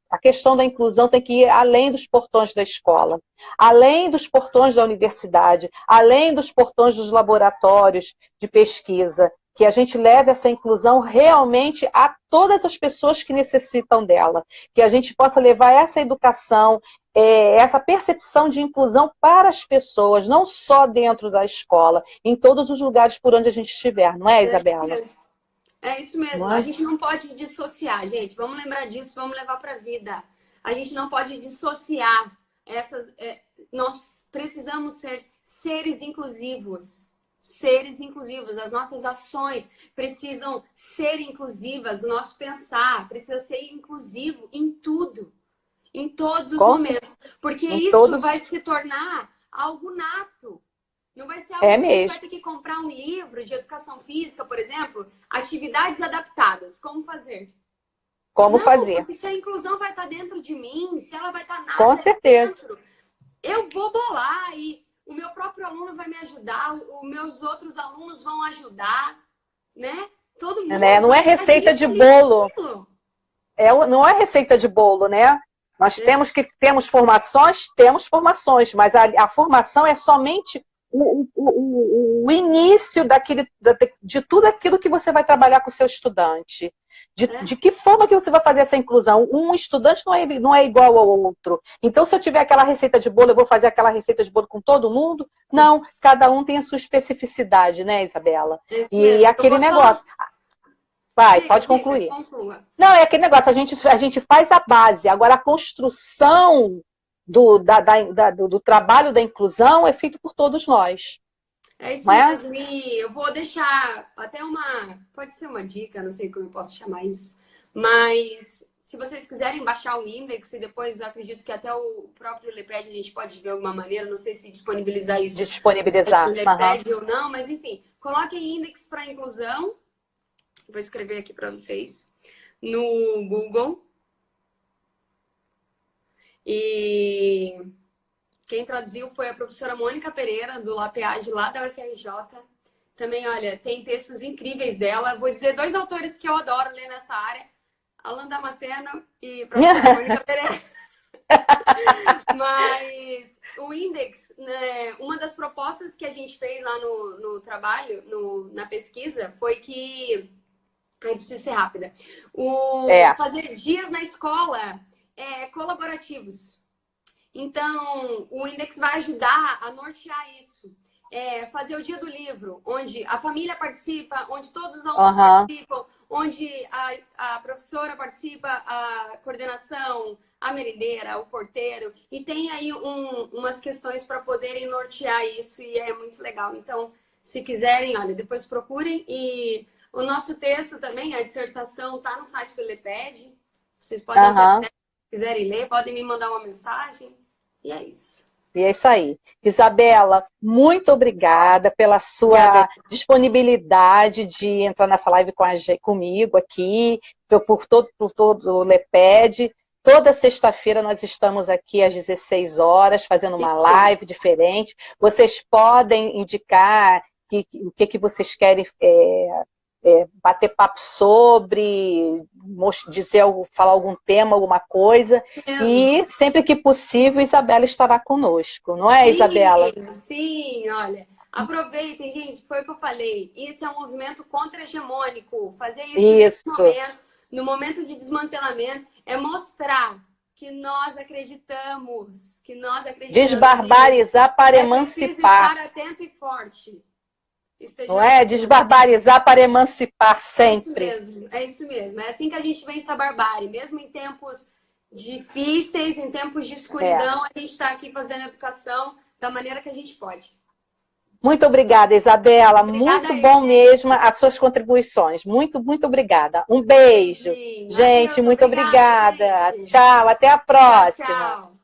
S1: A questão da inclusão tem que ir além dos portões da escola, além dos portões da universidade, além dos portões dos laboratórios de pesquisa, que a gente leve essa inclusão realmente a todas as pessoas que necessitam dela, que a gente possa levar essa educação, essa percepção de inclusão para as pessoas, não só dentro da escola, em todos os lugares por onde a gente estiver, não é, Isabela?
S2: É isso mesmo. A gente não pode dissociar, gente. Vamos lembrar disso, vamos levar para a vida. A gente não pode dissociar essas... nós precisamos ser seres inclusivos. Seres inclusivos. As nossas ações precisam ser inclusivas. O nosso pensar precisa ser inclusivo em tudo. Em todos os momentos. Porque isso vai se tornar algo nato. Não vai ser algo que a gente vai ter que comprar um livro de educação física, por exemplo, atividades adaptadas. Como fazer?
S1: Como fazer?
S2: Porque se a inclusão vai estar dentro de mim, se ela vai estar nada
S1: com certeza.
S2: Dentro, eu vou bolar e o meu próprio aluno vai me ajudar, os meus outros alunos vão ajudar, né? Todo mundo.
S1: Não é receita de bolo. Não é receita de bolo, né? Nós temos formações, mas a formação é somente o início de tudo aquilo que você vai trabalhar com o seu estudante. De que forma que você vai fazer essa inclusão? Um estudante não é igual ao outro. Então, se eu tiver aquela receita de bolo, eu vou fazer aquela receita de bolo com todo mundo? Não, cada um tem a sua especificidade, né, Isabela? E aquele negócio... Pode concluir. Não, é aquele negócio, a gente faz a base. Agora, a construção do trabalho da inclusão é feito por todos nós.
S2: É isso mesmo. E eu vou deixar até pode ser uma dica, não sei como eu posso chamar isso, mas se vocês quiserem baixar o Index, e depois acredito que até o próprio LEPED a gente pode ver alguma maneira, não sei se disponibilizar isso.
S1: Disponibilizar.
S2: No LEPED ou não, mas enfim, coloquem Index para inclusão. Vou escrever aqui para vocês no Google. E quem traduziu foi a professora Mônica Pereira, do LAPEAD, lá da UFRJ. Também, olha, tem textos incríveis dela. Vou dizer 2 autores que eu adoro ler nessa área. Alan Damasceno e a professora Mônica Pereira. Mas o Index, né, uma das propostas que a gente fez lá no trabalho, na pesquisa, foi que... Eu preciso ser rápida. Fazer dias na escola colaborativos. Então, o Index vai ajudar a nortear isso. fazer o dia do livro, onde a família participa, onde todos os alunos participam, onde a professora participa, a coordenação, a merendeira, o porteiro, e tem aí umas questões para poderem nortear isso, e é muito legal. Então, se quiserem, olha, depois procurem. E o nosso texto também, a dissertação, está no site do LEPED. Vocês podem, se quiserem ler, podem me mandar uma mensagem. E é isso.
S1: E é isso aí. Isabela, muito obrigada pela sua disponibilidade de entrar nessa live comigo aqui, por todo o LEPED. Toda sexta-feira nós estamos aqui às 16 horas, fazendo uma live diferente. Vocês podem indicar o que vocês querem bater papo sobre, falar algum tema, alguma coisa. E sempre que possível, Isabela estará conosco. Não é, Isabela?
S2: Sim, olha. Aproveitem, gente, foi o que eu falei. Isso é um movimento contra-hegemônico. Fazer isso no momento de desmantelamento, é mostrar que nós acreditamos,
S1: Desbarbarizar para emancipar.
S2: Estar atento e forte.
S1: Não é? Desbarbarizar para emancipar sempre.
S2: É isso mesmo. É assim que a gente vence a barbárie. Mesmo em tempos difíceis, em tempos de escuridão, a gente está aqui fazendo educação da maneira que a gente pode.
S1: Muito obrigada, Isabela. Muito bom mesmo as suas contribuições. Muito, muito obrigada. Um beijo. Gente, muito obrigada. Tchau, até a próxima.
S2: Tchau.